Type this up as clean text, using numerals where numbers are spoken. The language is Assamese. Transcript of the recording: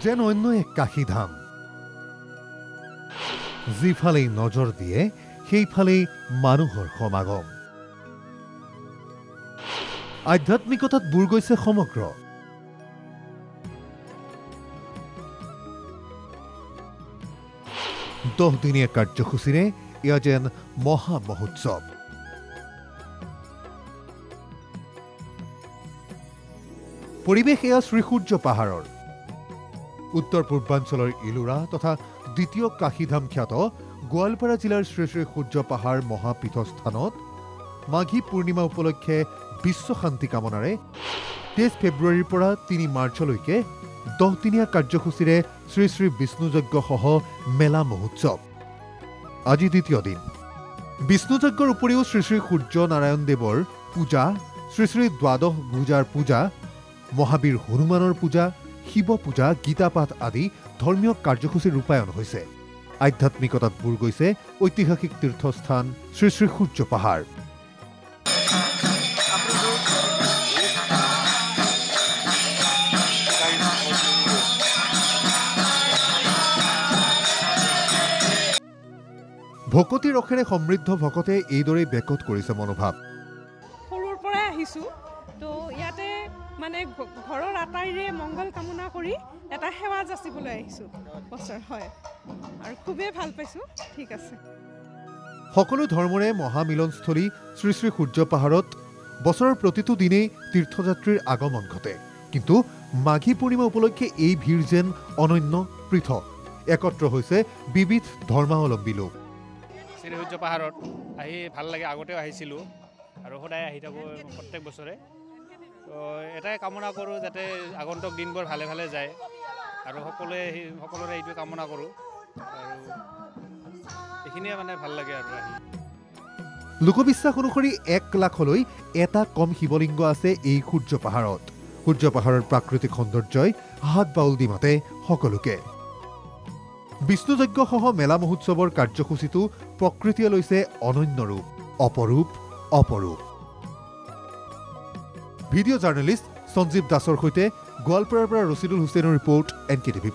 যেন অন্য এক কাশীধাম যিফালেই নজৰ দিয়ে সেইফালেই মানুহৰ সমাগম আধ্যাত্মিকতাত বুৰ গৈছে সমগ্ৰ 10 দিনীয়া কাৰ্যসূচীৰে এয়া যেন মহা মহোৎসৱ পৰিৱেশ এয়া শ্ৰীসূৰ্য পাহাৰৰ উত্তৰ পূৰ্বাঞ্চলৰ ইলোৰা তথা দ্বিতীয় কাশীধাম খ্যাত গোৱালপাৰা জিলাৰ শ্ৰী শ্ৰী সূৰ্য পাহাৰ মহাপীঠস্থানত মাঘী পূৰ্ণিমা উপলক্ষে বিশ্ব শান্তি কামনাৰে 23 ফেব্ৰুৱাৰীৰ পৰা 3 মাৰ্চলৈকে 10 দিনীয়া কাৰ্যসূচীৰে শ্ৰী শ্ৰী বিষ্ণুযজ্ঞ সহ মেলা মহোৎসৱ আজি দ্বিতীয় দিন বিষ্ণুযজ্ঞৰ উপৰিও শ্ৰী শ্ৰী সূৰ্য নাৰায়ণ দেৱৰ পূজা শ্ৰী শ্ৰী দ্বাদশ ভূজাৰ পূজা মহাবীৰ হনুমানৰ পূজা শিৱ পূজা গীতাপাঠ আদি ধৰ্মীয় কাৰ্যসূচী ৰূপায়ণ হৈছে আধ্যাত্মিকতাত বুৰ গৈছে ঐতিহাসিক তীৰ্থস্থান শ্ৰী শ্ৰী সূৰ্য পাহাৰ ভকতি ৰখেৰে সমৃদ্ধ ভকতে এইদৰে বেকত কৰিছে মনোভাৱ সৰুৰ পৰা আহিছো তো ইয়াতে মানে ঘৰৰ আটাইৰে মংগল কামনা কৰি এটা সেৱা যাচিবলৈ আহিছো বছৰ হয় আৰু খুবেই ভাল পাইছো ঠিক আছে সকলো ধৰ্মৰে মহামিলনস্থলী শ্ৰী শ্ৰী সূৰ্য পাহাৰত বছৰৰ প্ৰতিটো দিনেই তীৰ্থযাত্ৰীৰ আগমন ঘটে কিন্তু মাঘী পূৰ্ণিমা উপলক্ষে এই ভিৰ যেন অনন্য পৃথক একত্ৰ হৈছে বিবিধ ধৰ্মাৱলম্বী লোক শ্ৰী সূৰ্য পাহাৰত আহি ভাল লাগে আগতেও আহিছিলোঁ আৰু সদায় আহি থাকোঁ প্ৰত্যেক বছৰে তো এটাই কামনা কৰোঁ যাতে আগন্তুক দিনবোৰ ভালে ভালে যায় আৰু সকলোৰে এইটোৱে কামনা কৰোঁ আৰু এইখিনিয়ে মানে ভাল লাগে আৰু আহি লোকবিশ্বাস অনুসৰি 1 লাখলৈ এটা কম শিৱলিংগ আছে এই সূৰ্য পাহাৰত সূৰ্য পাহাৰৰ প্ৰাকৃতিক সৌন্দৰ্যই হাত বাউল দি মাতে সকলোকে বিষ্ণুযজ্ঞ সহ মেলা মহোৎসৱৰ কাৰ্যসূচীটো প্ৰকৃতিয়ে লৈছে অনন্য ৰূপ অপৰূপ ভিডিঅ' জাৰ্নেলিষ্ট সঞ্জীৱ দাসৰ সৈতে গোৱালপাৰাৰ পৰা ৰচিদুল হুছেইনৰ ৰিপৰ্ট NKTV+